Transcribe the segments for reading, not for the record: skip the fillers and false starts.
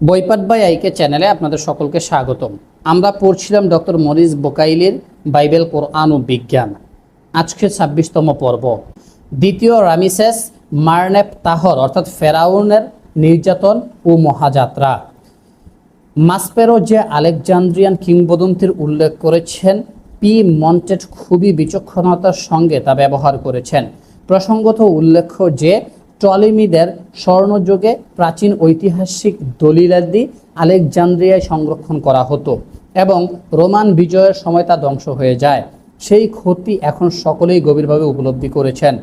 বইপাঠ by আইকে চ্যানেলে আপনাদের সকলকে স্বাগতম। আমরা পড়ছিলাম ডক্টর মরিস বোকাইলির বাইবেল, কোরআন ও বিজ্ঞান। আজকে ২৬তম পর্ব, দ্বিতীয় রামিসেস মারনেপ তাহর অর্থাৎ ফেরাউনের নির্যাতন ও মহাযাত্রা। মাসপেরো যে আলেকজান্দ্রিয়ান কিংবদন্তির উল্লেখ করেছেন, পি মন্টেট খুবই বিচক্ষণতার সঙ্গে তা ব্যবহার করেছেন। প্রসঙ্গত উল্লেখ্য যে টলেমিদের স্বর্ণযুগে প্রাচীন ঐতিহাসিক দলিলাদি আলেকজান্দ্রিয়ায় সংরক্ষণ করা হতো এবং রোমান বিজয়ের সময় তা ধ্বংস হয়ে যায়। সেই ক্ষতি এখন সকলেই গভীরভাবে উপলব্ধি করেছেন।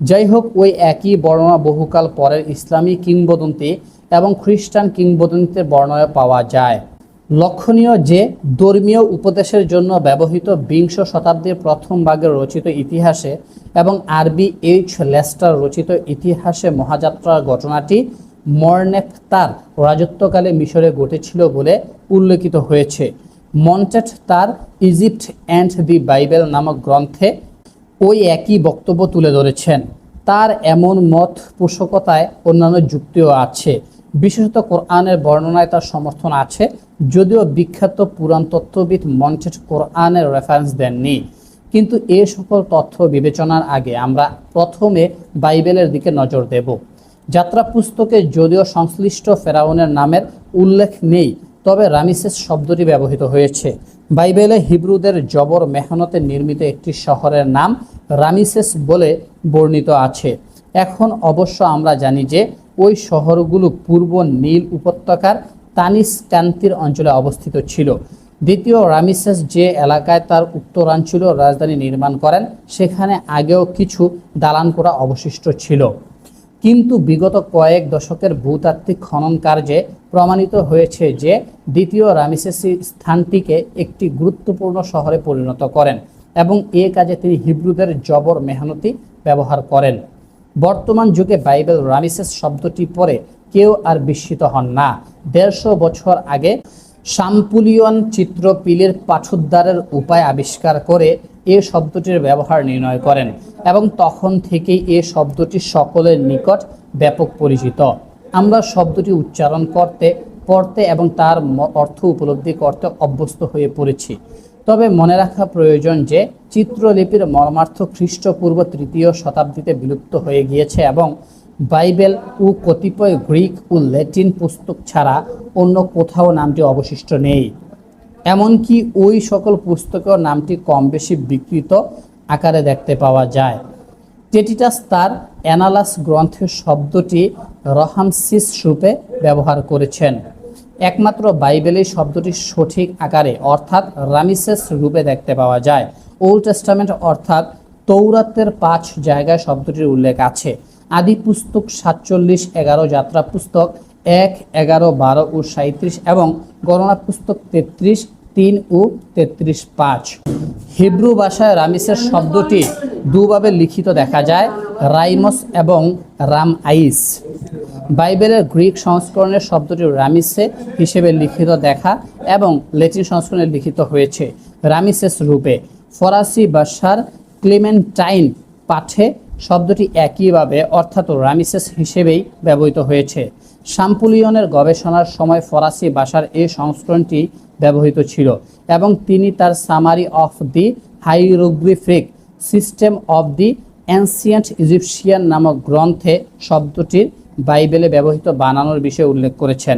যাই হোক, ওই একই বর্ণনা বহুকাল পরের ইসলামী কিংবদন্তি এবং খ্রিস্টান কিংবদন্তিতে বর্ণনা পাওয়া যায়। লক্ষণীয় যে ধর্মীয় উপদেশের জন্য ব্যবহৃত বিংশ শতাব্দীর প্রথম ভাগের রচিত ইতিহাসে এবং আরবি এইচ লেস্টার রচিত ইতিহাসে মহাযাত্রার ঘটনাটি মরনেফতার রাজত্বকালে মিশরে ঘটেছিল বলে উল্লেখিত হয়েছে। মন্টেট তার ইজিপ্ট অ্যান্ড দি বাইবেল নামক গ্রন্থে ওই একই বক্তব্য তুলে ধরেছেন। তার এমন মত পোষকতায় অন্যান্য যুক্তিও আছে, বিশেষত কোরআনের বর্ণনায় তার সমর্থন আছে, যদিও বিখ্যাত পুরাণ তত্ত্ববিদ মন্টেট কোরআনের রেফারেন্স দেননি। কিন্তু এ সকল তথ্য বিবেচনার আগে আমরা প্রথমে বাইবেলের দিকে নজর দেব। যাত্রা পুস্তকে যদিও সংশ্লিষ্ট ফেরাউনের নামের উল্লেখ নেই, তবে রামিসেস শব্দটি ব্যবহৃত হয়েছে। বাইবেলে হিব্রুদের জবর মেহনতে নির্মিত একটি শহরের নাম রামিসেস বলে বর্ণিত আছে। এখন অবশ্য আমরা জানি যে ওই শহরগুলো পূর্ব নীল উপত্যকার তানিস কান্তির অঞ্চলে অবস্থিত ছিল। দ্বিতীয় রামিসেস যে এলাকায় তার উত্তরাঞ্চল রাজধানী নির্মাণ করেন, সেখানে আগেও কিছু দালান করা অবশিষ্ট ছিল, কিন্তু বিগত কয়েক দশকের ভূতাত্ত্বিক খনন কার্যে প্রমাণিত হয়েছে যে দ্বিতীয় রামিসেস স্থানটিকে একটি গুরুত্বপূর্ণ শহরে পরিণত করেন এবং এ কাজে তিনি হিব্রুদের জবর মেহনতি ব্যবহার করেন। বর্তমান যুগে বাইবেল রামিসেস শব্দটি পরে কেউ আর বিস্মিত হন না। ১৫০ বছর আগে শাম্পুলিয়ন চিত্রপিলির পাঠোদ্ধারের উপায় আবিষ্কার করে এ শব্দটির ব্যবহার নির্ণয় করেন এবং তখন থেকেই এ শব্দটি সকলের নিকট ব্যাপক পরিচিত। আমরা শব্দটি উচ্চারণ করতে, পড়তে এবং তার অর্থ উপলব্ধি করতে অভ্যস্ত হয়ে পড়েছি। তবে মনে রাখা প্রয়োজন যে চিত্রলিপির মর্মার্থ খ্রিস্টপূর্ব ৩য় শতাব্দীতে বিলুপ্ত হয়ে গিয়েছে এবং বাইবেল ও কতিপয় গ্রিক ও ল্যাটিন পুস্তক ছাড়া অন্য কোথাও নামটি অবশিষ্ট নেই। এমনকি ওই সকল পুস্তকেও নামটি কম বেশি বিকৃত আকারে দেখতে পাওয়া যায়। টেটিটাস তার অ্যানালাস গ্রন্থে শব্দটি রহামসিস রূপে ব্যবহার করেছেন। একমাত্র বাইবেলেই শব্দটি সঠিক আকারে অর্থাৎ রামিসেস রূপে দেখতে পাওয়া যায়। ওল্ড টেস্টামেন্ট অর্থাৎ তৌরাতের ৫ জায়গায় শব্দটির উল্লেখ আছে। আদি পুস্তক ৪৭-১১, যাত্রা পুস্তক ১, ১১, ১২ ও ৩৭ এবং গণনা পুস্তক ৩৩-৩ ও ৩৩-৫। হিব্রু ভাষায় রামিসেস শব্দটি দুভাবে লিখিত দেখা যায়, রাইমস এবং রামআইস। বাইবেলের গ্রিক সংস্করণের শব্দটি রামিসে হিসেবে লিখিত দেখা এবং ল্যাটিন সংস্করণে লিখিত হয়েছে রামিসেস রূপে। ফরাসি ভাষার ক্লেমেন্টাইন পাঠে শব্দটি একইভাবে অর্থাৎ রামিসেস হিসেবেই ব্যবহৃত হয়েছে। শাম্পুলিয়নের গবেষণার সময় ফরাসি ভাষার এই সংস্করণটি ব্যবহৃত ছিল এবং তিনি তার summary of the hieroglyphic system of the ancient Egyptian নামক গ্রন্থে শব্দটির বাইবেলে ব্যবহৃত বানানোর বিষয়ে উল্লেখ করেছেন।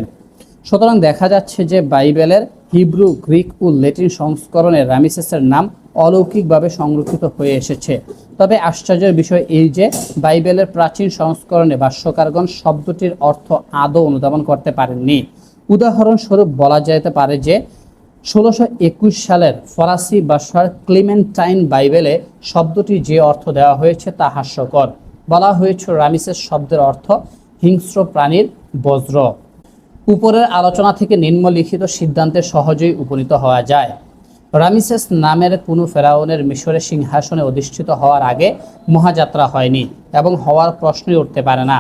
সুতরাং দেখা যাচ্ছে যে বাইবেলের হিব্রু, গ্রিক ও ল্যাটিন সংস্করণে রামিসেসের নাম অলৌকিকভাবে সংরক্ষিত হয়ে এসেছে। তবে আশ্চর্যের বিষয় এই যে বাইবেলের প্রাচীন সংস্করণে ভাষ্যকারগণ শব্দটির অর্থ আদৌ অনুধাবন করতে পারেননি। উদাহরণস্বরূপ বলা যেতে পারে যে ১৬২১ সালের ফরাসি ভাষার ক্লেমেন্টাইন বাইবেলে শব্দটি যে অর্থ দেওয়া হয়েছে তা হাস্যকর। বলা হয়েছে রামিসেস শব্দের অর্থ হিংস্র প্রাণীর বজ্র। উপরের আলোচনা থেকে নিম্নলিখিত সিদ্ধান্তে সহজেই উপনীত হওয়া যায়। রামিসেস নামের কোনো ফেরাউনের মিশরের সিংহাসনে অধিষ্ঠিত হওয়ার আগে মহাযাত্রা হয়নি এবং হওয়ার প্রশ্নই উঠতে পারে না।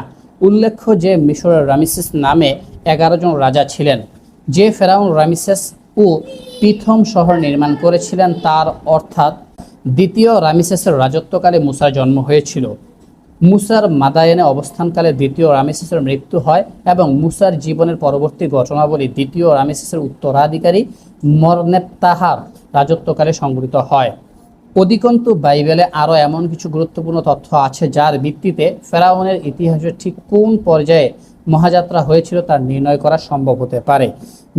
উল্লেখ্য যে মিশরের রামিসেস নামে ১১ জন রাজা ছিলেন। যে ফেরাউন রামিসেস ও প্রথম শহর নির্মাণ করেছিলেন তার অর্থাৎ দ্বিতীয় রামিসেসের রাজত্বকালে মুসার জন্ম হয়েছিল। মুসার মাদায়েনে অবস্থানকালে দ্বিতীয় রামেসেসের মৃত্যু হয় এবং মুসার জীবনের পরবর্তী ঘটনাবলী দ্বিতীয় রামেসেসের উত্তরাধিকারী মরনেপ্তাহার রাজত্বকালে সংঘটিত হয়। অধিকন্তু বাইবেলে আরও এমন কিছু গুরুত্বপূর্ণ তথ্য আছে যার ভিত্তিতে ফেরাউনের ইতিহাসের ঠিক কোন পর্যায়ে মহাযাত্রা হয়েছিল তা নির্ণয় করা সম্ভব হতে পারে।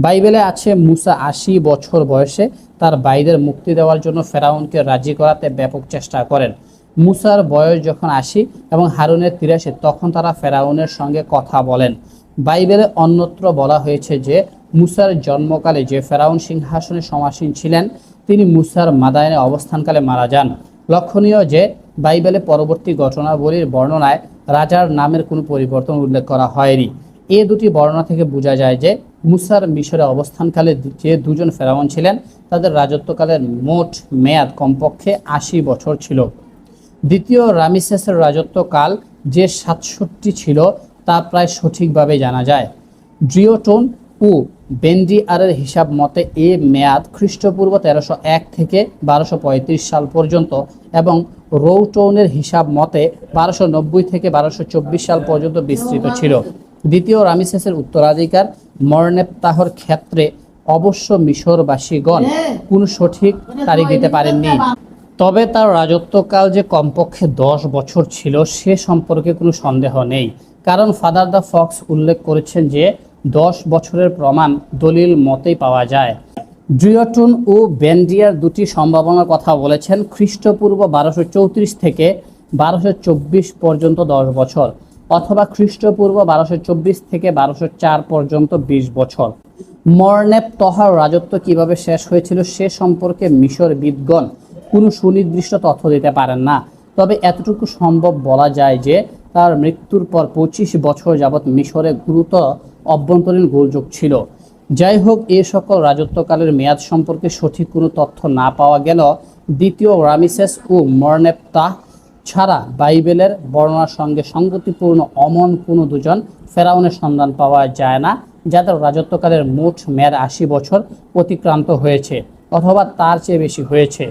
বাইবেলে আছে মুসা ৮০ বছর বয়সে তার ভাইদের মুক্তি দেওয়ার জন্য ফেরাউনকে রাজি করাতে ব্যাপক চেষ্টা করেন। মুসার বয়স যখন ৮০ এবং হারুনের ৮৩, তখন তারা ফেরাউনের সঙ্গে কথা বলেন। বাইবেলে অন্যত্র বলা হয়েছে যে মুসার জন্মকালে যে ফেরাউন সিংহাসনে সমাসীন ছিলেন তিনি মুসার মাদায়েনে অবস্থানকালে মারা যান। লক্ষণীয় যে বাইবেলে পরবর্তী ঘটনাবলীর বর্ণনায় রাজার নামের কোনো পরিবর্তন উল্লেখ করা হয়নি। এ দুটি বর্ণনা থেকে বোঝা যায় যে মুসার মিশরে অবস্থানকালে যে দুজন ফেরাউন ছিলেন তাদের রাজত্বকালের মোট মেয়াদ কমপক্ষে ৮০ বছর ছিল। দ্বিতীয় রামেসেসের রাজত্বকাল যে ৬৭ ছিল তা প্রায় সঠিকভাবে জানা যায়। ড্রিওটন ও বেন্ডিয়ারের হিসাব মতে এ মেয়াদ খ্রিস্টপূর্ব ১৩০১ থেকে ১২৩৫ সাল পর্যন্ত এবং রৌটনের হিসাব মতে ১২৯০ থেকে ১২২৪ সাল পর্যন্ত বিস্তৃত ছিল। দ্বিতীয় রামেসেসের উত্তরাধিকার মরনেপ্তাহর ক্ষেত্রে অবশ্য মিশরবাসীগণ কোনো সঠিক তারিখ দিতে পারেননি, তবে তার রাজত্বকাল যে কমপক্ষে ১০ বছর ছিল সে সম্পর্কে কোনো সন্দেহ নেই, কারণ ফাদার দ্য ফক্স উল্লেখ করেছেন যে ১০ বছরের প্রমাণ দলিল মতেই পাওয়া যায়। ড্রিওটন ও বেন্ডিয়ার দুটি সম্ভাবনার কথা বলেছেন, খ্রিস্টপূর্ব ১২৩৪ থেকে ১২২৪ পর্যন্ত ১০ বছর অথবা খ্রিস্টপূর্ব ১২২৪ থেকে ১২০৪ পর্যন্ত ২০ বছর। মরনেপ্তহর রাজত্ব কিভাবে শেষ হয়েছিল সে সম্পর্কে মিশরবিদগণ কোনো সুনির্দিষ্ট তথ্য দিতে পারেন না, তবে এতটুকু সম্ভব বলা যায় যে তার মৃত্যুর পর ২৫ বছর যাবৎ মিশরে গুরুতর অভ্যন্তরীণ গোলযোগ ছিল। যাই হোক, এ সকল রাজত্বকালের মেয়াদ সম্পর্কে সঠিক কোনো তথ্য না পাওয়া গেল দ্বিতীয় রামেসেস ও মরনেপ্তাহ ছাড়া বাইবেলের বর্ণনার সঙ্গে সঙ্গতিপূর্ণ অমন কোনো দুজন ফেরাউনের সন্ধান পাওয়া যায় না যাদের রাজত্বকালের মোট মেয়াদ ৮০ বছর অতিক্রান্ত হয়েছে অথবা তার চেয়ে বেশি হয়েছে।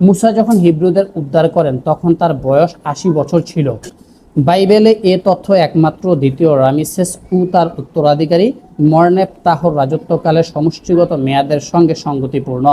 মুসা যখন হিব্রুদের উদ্ধার করেন তখন তার বয়স ৮০ বছর ছিল। বাইবেলে এ তথ্য একমাত্র দ্বিতীয় রামেসেস ও তার উত্তরাধিকারী মরনেপ্তাহর রাজত্বকালের সমষ্টিগত মেয়াদের সঙ্গে সঙ্গতিপূর্ণ।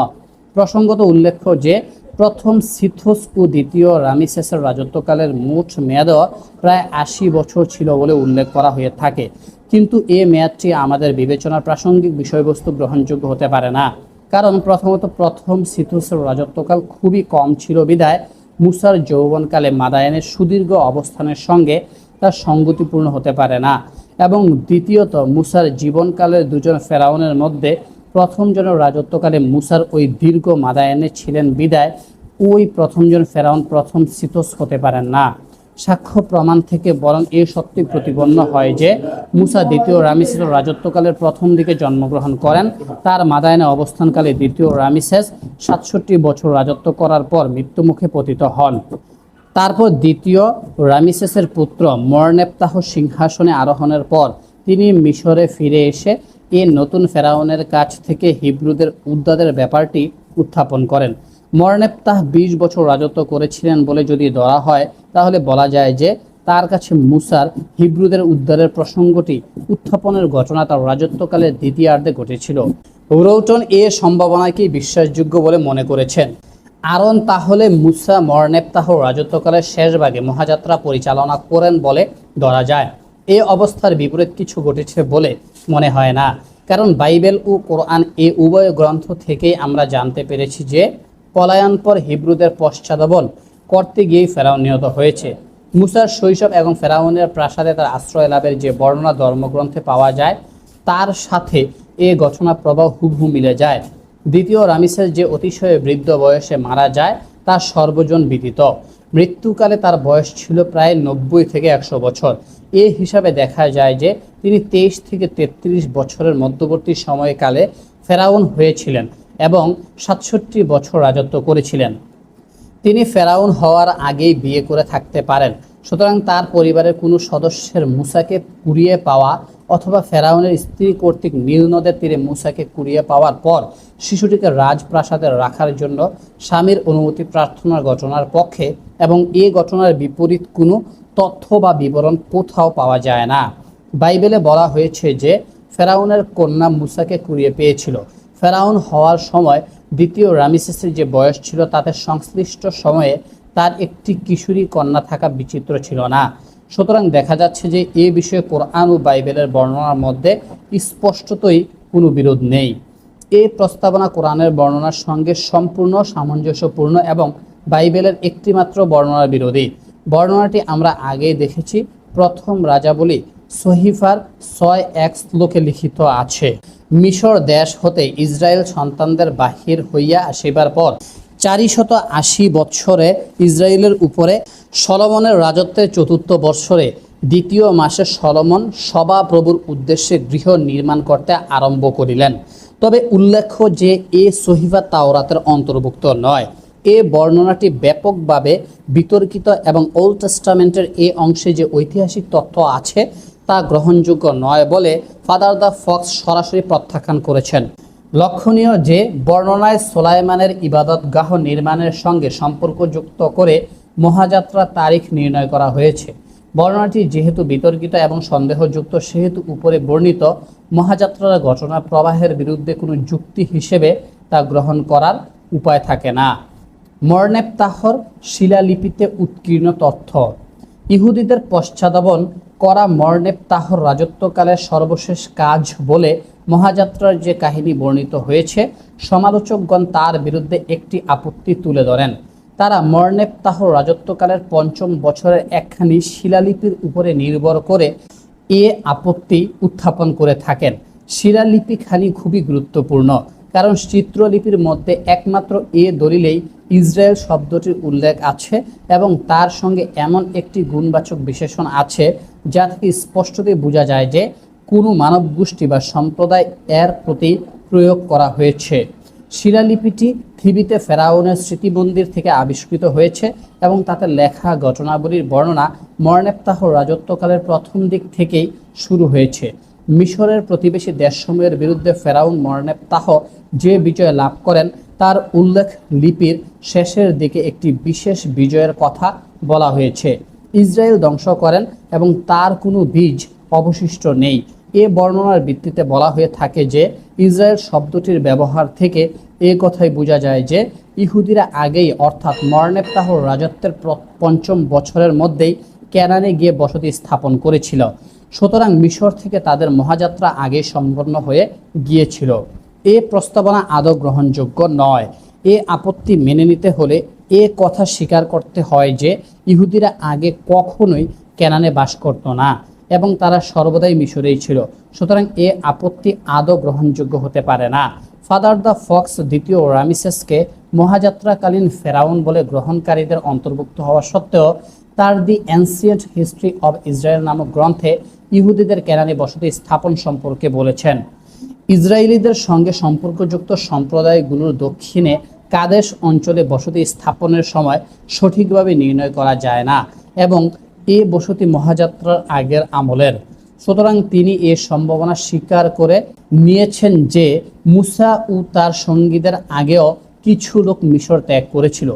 প্রসঙ্গত উল্লেখ্য যে প্রথম সিথোস ও দ্বিতীয় রামেসেসের রাজত্বকালের মোট মেয়াদও প্রায় ৮০ বছর ছিল বলে উল্লেখ করা হয়ে থাকে, কিন্তু এ মেয়াদটি আমাদের বিবেচনার প্রাসঙ্গিক বিষয়বস্তু গ্রহণযোগ্য হতে পারে না, কারণ প্রথমত প্রথম সিথোসের রাজত্বকাল খুবই কম ছিল বিধায় মুসার যৌবনকালে মাদায়েনের সুদীর্ঘ অবস্থানের সঙ্গে তার সঙ্গতিপূর্ণ হতে পারে না, এবং দ্বিতীয়ত মুসার জীবনকালের দুজন ফেরাউনের মধ্যে প্রথমজনের রাজত্বকালে মুসার ওই দীর্ঘ মাদায়েনে ছিলেন বিদায় ওই প্রথমজন ফেরাউন প্রথম সিথোস হতে পারেন না। সাক্ষ্য প্রমাণ থেকে বরং এ সত্যি প্রতিপন্ন হয় যে মুসা দ্বিতীয় রামেসেসের রাজত্বকালের প্রথম দিকে জন্মগ্রহণ করেন। তার মাদায়েনে অবস্থানকালে দ্বিতীয় রামেসেস ৬৭ বছর রাজত্ব করার পর মৃত্যুমুখে পতিত হন। তারপর দ্বিতীয় রামেসেসের পুত্র মরনেপ্তাহ সিংহাসনে আরোহণের পর তিনি মিশরে ফিরে এসে এ নতুন ফেরাউনের কাছ থেকে হিব্রুদের উদ্ধারের ব্যাপারটি উত্থাপন করেন। মরনেপ্তাহ ২০ বছর রাজত্ব করেছিলেন বলে যদি ধরা হয় তাহলে বলা যায় যে তার কাছে মুসার হিব্রুদের উদ্ধারের প্রসঙ্গটি উত্থাপনের ঘটনা তার রাজত্বকালের দ্বিতীয়ার্ধে ঘটেছিল। রৌটন এ সম্ভাবনাকেই বিশ্বাসযোগ্য বলে মনে করেছেন। আরন তাহলে মুসা মরনেপ্তাহ রাজত্বকালের শেষ ভাগে মহাযাত্রা পরিচালনা করেন বলে ধরা যায়। এ অবস্থার বিপরীত কিছু ঘটেছে বলে মনে হয় না, কারণ বাইবেল ও কোরআন এ উভয় গ্রন্থ থেকেই আমরা জানতে পেরেছি যে পলায়ন পর হিব্রুদের পশ্চাদবন করতে গিয়েই ফেরাউন নিহত হয়েছে। মুসার শৈশব এবং ফেরাউনের প্রাসাদে তার আশ্রয় লাভের যে বর্ণনা ধর্মগ্রন্থে পাওয়া যায় তার সাথে এ ঘটনা প্রবাহ হুবহু মিলে যায়। দ্বিতীয় রামেসেস যে অতিশয় বৃদ্ধ বয়সে মারা যায় তা সর্বজন বিদিত। মৃত্যুকালে তার বয়স ছিল প্রায় ৯০ থেকে ১০০ বছর। এ হিসাবে দেখা যায় যে তিনি ২৩ থেকে ৩৩ বছরের মধ্যবর্তী সময়কালে ফেরাউন হয়েছিলেন এবং ৬৭ বছর রাজত্ব করেছিলেন। তিনি ফেরাউন হওয়ার আগেই বিয়ে করে থাকতে পারেন, সুতরাং তার পরিবারের কোনো সদস্যের মুসাকে কুড়িয়ে পাওয়া অথবা ফেরাউনের স্ত্রী কর্তৃক নীল নদের তীরে মুসাকে কুড়িয়ে পাওয়ার পর শিশুটিকে রাজপ্রাসাদে রাখার জন্য স্বামীর অনুমতি প্রার্থনার ঘটনার পক্ষে এবং এ ঘটনার বিপরীত কোনো তথ্য বা বিবরণ কোথাও পাওয়া যায় না। বাইবেলে বলা হয়েছে যে ফেরাউনের কন্যা মুসাকে কুড়িয়ে পেয়েছিল। ফেরাউন হওয়ার সময় দ্বিতীয় রামিসেসের যে বয়স ছিল তাতে সংশ্লিষ্ট সময়ে তার একটি কিশোরী কন্যা থাকা বিচিত্র ছিল না। সুতরাং দেখা যাচ্ছে যে এ বিষয়ে কোরআন ও বাইবেলের বর্ণনার মধ্যে স্পষ্টতই কোনো বিরোধ নেই। এই প্রস্তাবনা কোরআনের বর্ণনার সঙ্গে সম্পূর্ণ সামঞ্জস্যপূর্ণ এবং বাইবেলের একটিমাত্র বর্ণনার বিরোধী। বর্ণনাটি আমরা আগেই দেখেছি, প্রথম রাজাবলী সহিফার 6:1 শ্লোকে লিখিত আছে। মিশর দেশ হতে ইসরায়েল সন্তানদের বাহির হইয়া আসিবার পর 480 বৎসরে ইসরায়েলের উপরে সলোমনের রাজত্বের 4th বৎসরে 2য় মাসে সলোমন সভাপ্রভুর উদ্দেশ্যে গৃহ নির্মাণ করতে আরম্ভ করিলেন। তবে উল্লেখ্য যে এ সহিফা তাওরাতের অন্তর্ভুক্ত নয়। এ বর্ণনাটি ব্যাপকভাবে বিতর্কিত এবং ওল্ড টেস্টামেন্টের এ অংশে যে ঐতিহাসিক তথ্য আছে তা গ্রহণযোগ্য নয় বলে ফাদার দ্য ফক্স সরাসরি প্রত্যাখ্যান করেছেন। লক্ষণীয় যে বর্ণনায় সোলাইমানের ইবাদতগাহ নির্মাণের সঙ্গে সম্পর্কযুক্ত করে মহাযাত্রার তারিখ নির্ণয় করা হয়েছে। বর্ণনাটি যেহেতু বিতর্কিত এবং সন্দেহযুক্ত সেহেতু উপরে বর্ণিত মহাযাত্রার ঘটনা প্রবাহের বিরুদ্ধে কোনো যুক্তি হিসেবে তা গ্রহণ করার উপায় থাকে না। মরনেপতাহর শিলালিপিতে উৎকীর্ণ তথ্য। ইহুদিদের পশ্চাদাবন করা মরনেপতাহর রাজত্বকালের সর্বশেষ কাজ বলে মহাযাত্রার যে কাহিনী বর্ণিত হয়েছে, সমালোচকগণ তার বিরুদ্ধে একটি আপত্তি তুলে ধরেন। তারা মরনেপতাহর রাজত্বকালের 5ম বছরের একখানি শিলালিপির উপরে নির্ভর করে এ আপত্তি উত্থাপন করে থাকেন। শিলালিপিখানি খুবই গুরুত্বপূর্ণ, কারণ চিত্রলিপির মধ্যে একমাত্র এ দলিলেই ইসরায়েল শব্দটির উল্লেখ আছে এবং তার সঙ্গে এমন একটি গুণবাচক বিশেষণ আছে যা থেকে স্পষ্টতই বোঝা যায় যে কোনো মানব গোষ্ঠী বা সম্প্রদায় এর প্রতি প্রয়োগ করা হয়েছে। শিলালিপিটি থিবিতে ফেরাউনের স্মৃতিমন্দির থেকে আবিষ্কৃত হয়েছে এবং তাতে লেখা ঘটনাবলীর বর্ণনা মরনেপতাহর রাজত্বকালের প্রথম দিক থেকেই শুরু হয়েছে। মিশরের প্রতিবেশী দেশসমূহের বিরুদ্ধে ফেরাউন মরনেপতাহ যে বিজয় লাভ করেন তার উল্লেখ লিপির শেষের দিকে একটি বিশেষ বিজয়ের কথা বলা হয়েছে। ইসরায়েল ধ্বংস করেন এবং তার কোনো বীজ অবশিষ্ট নেই। এ বর্ণনার ভিত্তিতে বলা হয়ে থাকে যে ইসরায়েল শব্দটির ব্যবহার থেকে এ কথাই বোঝা যায় যে ইহুদিরা আগেই অর্থাৎ মরনেপতাহর রাজত্বের 5ম বছরের মধ্যেই ক্যানানে গিয়ে বসতি স্থাপন করেছিল। সুতরাং মিশর থেকে তাদের মহাযাত্রা আগে সম্পন্ন হয়ে গিয়েছিল। এ প্রস্তাবনা আদৌ গ্রহণযোগ্য নয়। এ আপত্তি মেনে নিতে হলে এ কথা স্বীকার করতে হয় যে ইহুদিরা আগে কখনোই ক্যানানে বাস করত না এবং তারা সর্বদাই মিশরেই ছিল। সুতরাং এ আপত্তি আদৌ গ্রহণযোগ্য হতে পারে না। ফাদার দ্য ফক্স 2য় রামিসেসকে মহাযাত্রাকালীন ফেরাউন বলে গ্রহণকারীদের অন্তর্ভুক্ত হওয়া সত্ত্বেও তার দি অ্যানসিয়েন্ট হিস্ট্রি অব ইসরায়েল নামক গ্রন্থে ইহুদিদের ক্যানানে বসতি স্থাপন সম্পর্কে বলেছেন। ইসরায়েলিদের সঙ্গে সম্পর্কযুক্ত সম্প্রদায়গুলোর দক্ষিণে কাদেশ অঞ্চলে বসতি স্থাপনের সময় সঠিকভাবে নির্ণয় করা যায় না এবং এ বসতি মহাযাত্রার আগের আমলের। সুতরাং তিনি এ সম্ভাবনা স্বীকার করে নিয়েছেন যে মুসা ও তার সঙ্গীদের আগেও কিছু লোক মিশর ত্যাগ করেছিল।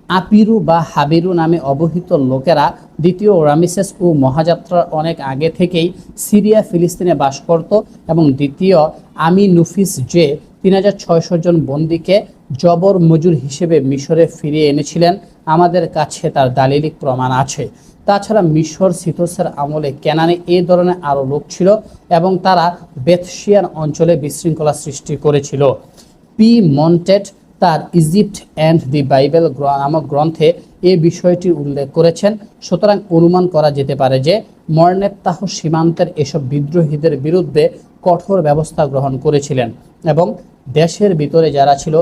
আপিরু বা হাবিরু নামে অবহিত লোকেরা 2য় রামিসেস ও মহাযাত্রার অনেক আগে থেকেই সিরিয়া ফিলিস্তিনে বাস করত এবং 2য় আমিনুফিস যে 3600 জন বন্দীকে জবর মজুর হিসেবে মিশরে ফিরিয়ে এনেছিলেন, আমাদের কাছে তার দালিলিক প্রমাণ আছে। তাছাড়া মিশর সিথোসের আমলে ক্যানানে এ ধরনের আরও লোক ছিল এবং তারা বেথশিয়ান অঞ্চলে বিশৃঙ্খলা সৃষ্টি করেছিল। পি মন্টেট তার ইজিপ্ট অ্যান্ড দি বাইবেল নামক গ্রন্থে এ বিষয়টি উল্লেখ করেছেন। সুতরাং অনুমান করা যেতে পারে যে মরনেপতাহ সীমান্তের এসব বিদ্রোহীদের বিরুদ্ধে কঠোর ব্যবস্থা গ্রহণ করেছিলেন এবং দেশের ভিতরে যারা ছিল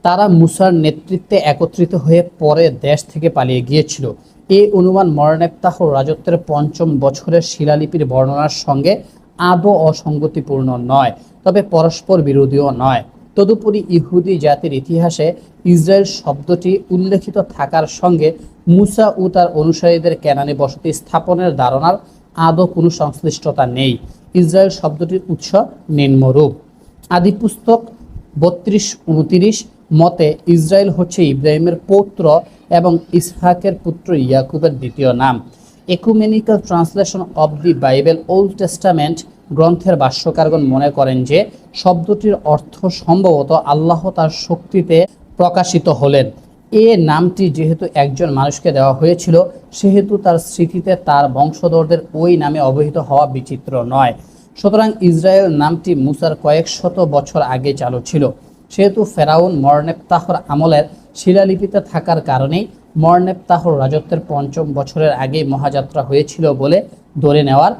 তারা মুসার নেতৃত্বে একত্রিত হয়ে পরে দেশ থেকে পালিয়ে গিয়েছিল। এই অনুমান মরনেপতাহর রাজত্বের 5ম বছরের শিলালিপির বর্ণনার সঙ্গে আদৌ অসঙ্গতিপূর্ণ নয়, তবে পরস্পর বিরোধীও নয়। তদুপরি ইহুদি জাতির ইতিহাসে ইসরায়েল শব্দটি উল্লেখিত থাকার সঙ্গে মুসা ও তার অনুসারীদের ক্যানানে বসতি স্থাপনের ধারণার আদৌ কোনো সংশ্লিষ্টতা নেই। ইসরায়েল শব্দটির উৎস নিম্নরূপ। আদিপুস্তক 32-29 মতে ইসরায়েল হচ্ছে ইব্রাহিমের পৌত্র এবং ইসহাকের পুত্র ইয়াকুবের দ্বিতীয় নাম। Ecumenical translation of the Bible old testament গ্রন্থের ভাষ্যকারগণ মনে করেন যে শব্দটির অর্থ সম্ভবত আল্লাহ তার শক্তিতে প্রকাশিত হলেন। এ নামটি যেহেতু একজন মানুষকে দেওয়া হয়েছিল, সেহেতু তার স্মৃতিতে তার বংশধরদের ওই নামে অবহিত হওয়া বিচিত্র নয়। সুতরাং ইসরায়েল নামটি মুসার কয়েক শত বছর আগে চালু ছিল, সেহেতু ফেরাউন মরনেপ্তাহর আমলের শিলালিপিতে থাকার কারণেই মরনেপ্তাহর রাজত্বের ৫ম বছরের আগেই মহাযাত্রা হয়েছিল বলে ধরে নেওয়ার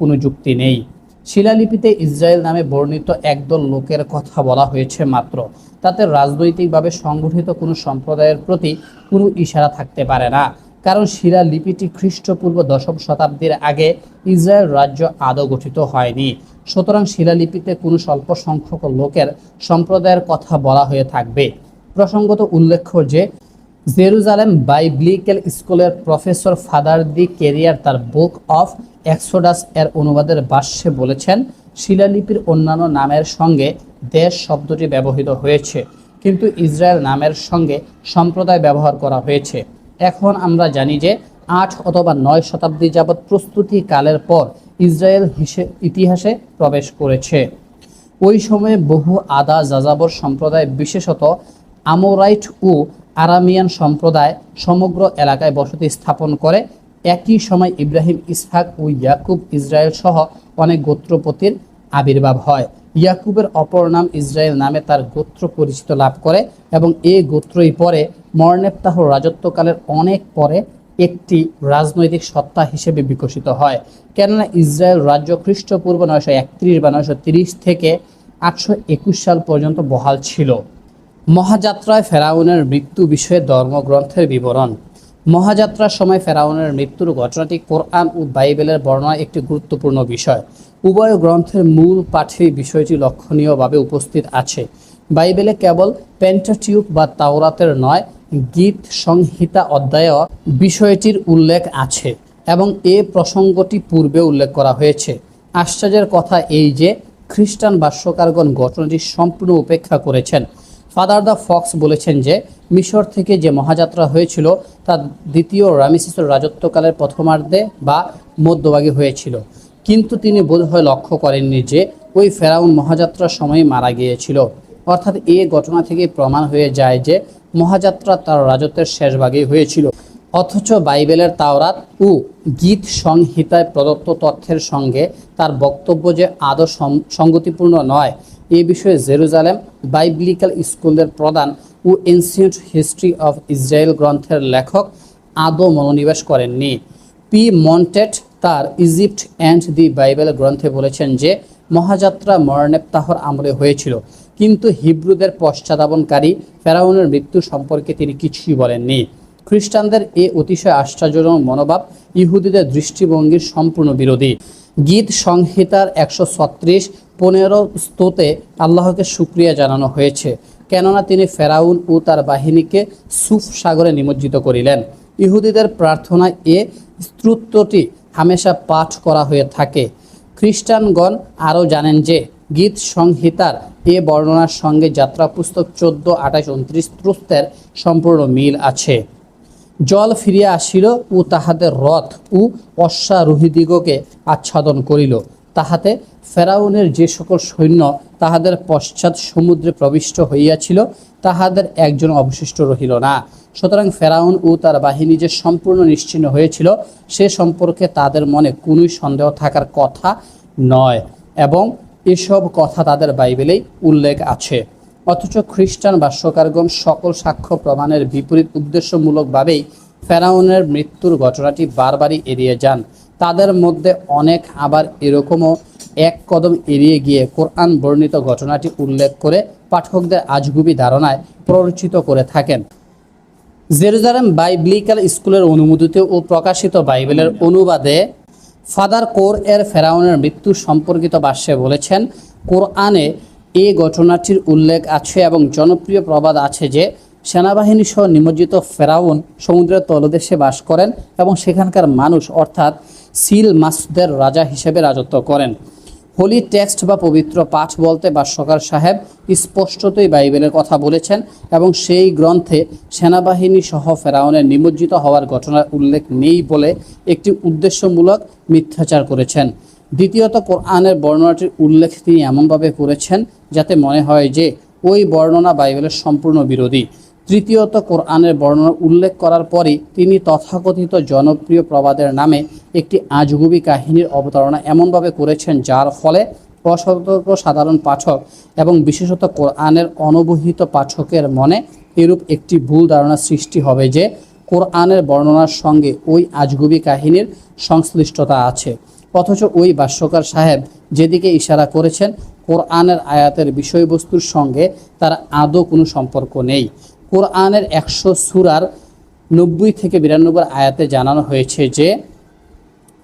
কোনো যুক্তি নেই। শিলালিপিতে ইসরায়েল নামে বর্ণিত একদল লোকের কথা বলা হয়েছে মাত্র, তাতে রাজনৈতিকভাবে সংগঠিত কোনো সম্প্রদায়ের প্রতি কোনো ইশারা থাকতে পারে না, কারণ শিলালিপিটি খ্রিস্টপূর্ব ১০ম শতাব্দীর আগে ইসরায়েল রাজ্য আদৌ গঠিত হয়নি। সুতরাং শিলালিপিতে কোনো স্বল্প সংখ্যক লোকের সম্প্রদায়ের কথা বলা হয়ে থাকবে। প্রসঙ্গত উল্লেখ্য যে জেরুজালেম বাইব্লিক্যাল স্কুলের প্রফেসর ফাদার দি কেরিয়ার তার বুক অফ এক্সোডাস এর অনুবাদের ভাষ্যে বলেছেন, শিলালিপির অন্যান্য নামের সঙ্গে দেশ শব্দটি ব্যবহৃত হয়েছে, কিন্তু ইসরায়েল নামের সঙ্গে সম্প্রদায় ব্যবহার করা হয়েছে। এখন আমরা জানি যে ৮ অথবা ৯ শতাব্দী যাবৎ প্রস্তুতি কালের পর ইসরায়েল ইতিহাসে প্রবেশ করেছে। ওই সময়ে বহু আদা যাযাবর সম্প্রদায়, বিশেষত আমোরাইট ও আরামিয়ান সম্প্রদায় সমগ্র এলাকায় বসতি স্থাপন করে। একই সময় ইব্রাহিম, ইসহাক ও ইয়াকুব, ইসরায়েল সহ অনেক গোত্রপতির আবির্ভাব হয়। ইয়াকুবের অপর নাম ইসরায়েল নামে তার গোত্র পরিচিত লাভ করে এবং এই গোত্রই পরে মরনেপ্তাহর রাজত্বকালের অনেক পরে একটি রাজনৈতিক সত্তা হিসেবে বিকশিত হয়। কেননা ইসরায়েল রাজ্য খ্রিস্টপূর্ব ৯৩১ বা ৯৩০ থেকে ৮২১ সাল পর্যন্ত বহাল ছিল। মহাযাত্রায় ফেরাউনের মৃত্যু বিষয়ে ধর্মগ্রন্থের বিবরণ। মহাযাত্রার সময় ফেরাউনের মৃত্যুর ঘটনাটি কোরআন ও বাইবেলের বর্ণনায় একটি গুরুত্বপূর্ণ বিষয়। উভয় গ্রন্থের মূল পাঠে বিষয়টি লক্ষণীয়ভাবে উপস্থিত আছে। বাইবেলে কেবল পেন্টাটিউক বা তাওরাতের নয়, গীত সংহিতা অধ্যায়েও বিষয়টির উল্লেখ আছে এবং এ প্রসঙ্গটি পূর্বে উল্লেখ করা হয়েছে। আশ্চর্যের কথা এই যে খ্রিস্টান ভাষ্যকারগণ ঘটনাটি সম্পূর্ণ উপেক্ষা করেছেন। ফাদার দ্য ফক্স বলেছেন যে মিশর থেকে যে মহাযাত্রা হয়েছিল তা দ্বিতীয় রামেসিসের রাজত্বকালের প্রথমার্ধে বা মধ্যভাগে হয়েছিল, কিন্তু তিনি বোধহয় লক্ষ্য করেননি যে ওই ফেরাউন মহাযাত্রার সময় মারা গিয়েছিল। অর্থাৎ এই ঘটনা থেকে প্রমাণ হয়ে যায় যে মহাযাত্রা তার রাজত্বের শেষ ভাগেই হয়েছিল। অথচ বাইবেলের তাওরাত ও গীত সংহিতায় প্রদত্ত তথ্যের সঙ্গে তার বক্তব্য যে আদৌ সঙ্গতিপূর্ণ নয়, এ বিষয়ে জেরুজালেম বাইব্লিক্যাল স্কুলের প্রধান ও এনসিয়েন্ট হিস্ট্রি অফ ইসরায়েল গ্রন্থের লেখক আদৌ মনোনিবেশ করেননি। পি মন্টেট তার ইজিপ্ট অ্যান্ড দি বাইবেল গ্রন্থে বলেছেন যে মহাযাত্রা মরনেপ্তাহর আমলে হয়েছিল, কিন্তু হিব্রুদের পশ্চাদাবনকারী ফেরাউনের মৃত্যু সম্পর্কে তিনি কিছুই বলেননি। খ্রিস্টানদের এ অতিশয় আশ্চর্যজনক মনোভাব ইহুদিদের দৃষ্টিভঙ্গির সম্পূর্ণ বিরোধী। গীত সংহিতার ১৩৬-১৫ স্তোতে আল্লাহকে শুকরিয়া জানানো হয়েছে, কেননা তিনি ফেরাউন ও তার বাহিনীকে সুফ সাগরে নিমজ্জিত করিলেন। ইহুদিদের প্রার্থনায় এ স্তোত্রটি হামেশা পাঠ করা হয়ে থাকে। খ্রিস্টানগণ আরও জানেন যে গীত সংহিতার এ বর্ণনার সঙ্গে যাত্রা পুস্তক ১৪, ২৮, ২৯ স্তোত্রের সম্পূর্ণ মিল আছে। জল ফিরিয়া আসিল ও তাহাদের রথ ও অশ্বারোহীদিগকে আচ্ছাদন করিল, তাহাতে ফেরাউনের যে সকল সৈন্য তাহাদের পশ্চাৎ সমুদ্রে প্রবিষ্ট হইয়াছিল তাহাদের একজন অবশিষ্ট রহিল না। সুতরাং ফেরাউন ও তার বাহিনী যে সম্পূর্ণ নিশ্চিহ্ন হয়েছিল সে সম্পর্কে তাদের মনে কোনোই সন্দেহ থাকার কথা নয় এবং এসব কথা তাদের বাইবেলেই উল্লেখ আছে। অথচ খ্রিস্টান ভাষ্যকারগণ সকল সাক্ষ্য প্রমাণের বিপরীত উদ্দেশ্যমূলকভাবেই ফেরাউনের মৃত্যুর ঘটনাটি বারবারই এড়িয়ে যান। তাদের মধ্যে অনেক আবার এরকমও এক কদম এড়িয়ে গিয়ে কোরআন বর্ণিত ঘটনাটি উল্লেখ করে পাঠকদের আজগুবি ধারণায় প্ররোচিত করে থাকেন। জেরুজালেম বাইব্লিক্যাল স্কুলের অনুমোদিত ও প্রকাশিত বাইবেলের অনুবাদে ফাদার কোর এর ফেরাউনের মৃত্যু সম্পর্কিত ভাষ্যে বলেছেন, কোরআনে এই ঘটনাটির উল্লেখ আছে এবং জনপ্রিয় প্রবাদ আছে যে সেনাবাহিনী সহ নিমজ্জিত ফেরাউন সমুদ্রের তলদেশে বাস করেন এবং সেখানকার মানুষ অর্থাৎ সিল মাসুদের রাজা হিসেবে রাজত্ব করেন। হোলি টেক্সট বা পবিত্র পাঠ বলতে ভাষ্যকার সাহেব স্পষ্টতই বাইবেলের কথা বলেছেন এবং সেই গ্রন্থে সেনাবাহিনী সহ ফেরাউনের নিমজ্জিত হওয়ার ঘটনার উল্লেখ নেই বলে একটি উদ্দেশ্যমূলক মিথ্যাচার করেছেন। দ্বিতীয়ত, কোরআনের বর্ণনাটির উল্লেখ তিনি এমনভাবে করেছেন যাতে মনে হয় যে ওই বর্ণনা বাইবেলের সম্পূর্ণ বিরোধী। তৃতীয়ত, কোরআনের বর্ণনা উল্লেখ করার পরই তিনি তথাকথিত জনপ্রিয় প্রবাদের নামে একটি আজগুবি কাহিনীর অবতারণা এমনভাবে করেছেন যার ফলে অসতর্ক সাধারণ পাঠক এবং বিশেষত কোরআনের অনবহিত পাঠকের মনে এরূপ একটি ভুল ধারণা সৃষ্টি হবে যে কোরআনের বর্ণনার সঙ্গে ওই আজগুবি কাহিনীর সংশ্লিষ্টতা আছে। অথচ ওই ভাষ্যকার সাহেব যেদিকে ইশারা করেছেন কোরআনের আয়াতের বিষয়বস্তুর সঙ্গে তার আদৌ কোনো সম্পর্ক নেই। কোরআনের 100 সূরার 90 থেকে 92 আয়াতে জানানো হয়েছে যে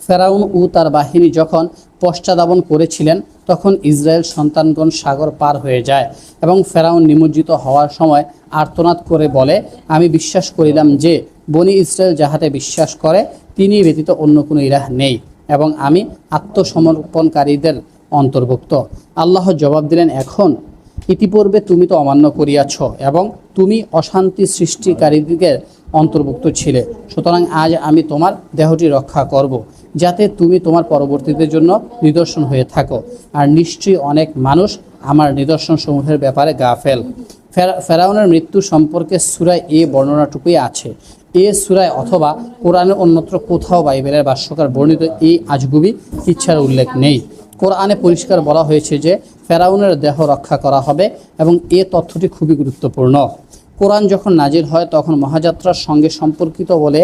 ফেরাউন ও তার বাহিনী যখন পশ্চাদাবন করেছিলেন তখন ইসরায়েল সন্তানগণ সাগর পার হয়ে যায় এবং ফেরাউন নিমজ্জিত হওয়ার সময় আর্তনাদ করে বলে, আমি বিশ্বাস করিলাম যে বনি ইসরায়েল যাহাতে বিশ্বাস করে তিনি ব্যতীত অন্য কোনো ইলাহ নেই এবং আমি আত্মসমর্পণকারীদের অন্তর্ভুক্ত। আল্লাহ জবাব দিলেন, এখন ইতিপূর্বে তুমি তো অমান্য করিয়াছ এবং তুমি অশান্তি সৃষ্টিকারীদের অন্তর্ভুক্ত ছিলে, সুতরাং আজ আমি তোমার দেহটি রক্ষা করব যাতে তুমি তোমার পরবর্তীদের জন্য নিদর্শন হয়ে থাকো। আর নিশ্চয়ই অনেক মানুষ আমার নিদর্শনসমূহের ব্যাপারে গাফেল। ফেরাউনের মৃত্যু সম্পর্কে সূরায় এই বর্ণনাটুকুই আছে। এ সূরায় অথবা কোরআনের অন্যত্র কোথাও বাইবেলের ভাষ্যকার বর্ণিত এই আজগুবি ইচ্ছার উল্লেখ নেই। কোরআনে পরিষ্কার বলা হয়েছে যে ফেরাউনের দেহ রক্ষা করা হবে এবং এ তথ্যটি খুবই গুরুত্বপূর্ণ। কোরআন যখন নাজিল হয় তখন মহাযাত্রার সঙ্গে সম্পর্কিত বলে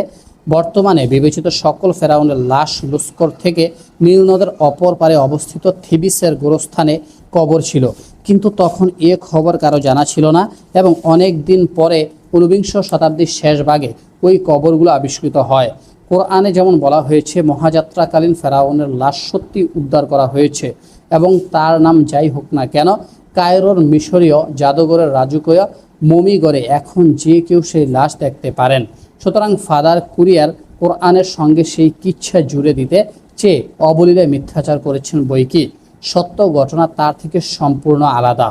বর্তমানে বিবেচিত সকল ফেরাউনের লাশ লস্কর থেকে নীল নদের অপর পারে অবস্থিত থিবিসের গোরস্থানে কবর ছিল, কিন্তু তখন এ খবর কারো জানা ছিল না এবং অনেক দিন পরে 19বিংশ শতাব্দীর শেষ ভাগে ওই কবরগুলো আবিষ্কৃত হয়। কোরআনে যেমন বলা হয়েছে মহাযাত্রাকালীন ফেরাউনের লাশ সত্যি উদ্ধার করা হয়েছে এবং তার নাম যাই হোক না কেন কায়রোর মিশরীয় জাদুঘরের রাজকীয় মমিঘরে এখন যে কেউ সেই লাশ দেখতে পারেন। সুতরাং ফাদার কুরিয়ার কোরআনের সঙ্গে সেই কিচ্ছা জুড়ে দিতে চেয়ে অবলীলায় মিথ্যাচার করেছেন বই কি, সত্য ঘটনা তার থেকে সম্পূর্ণ আলাদা।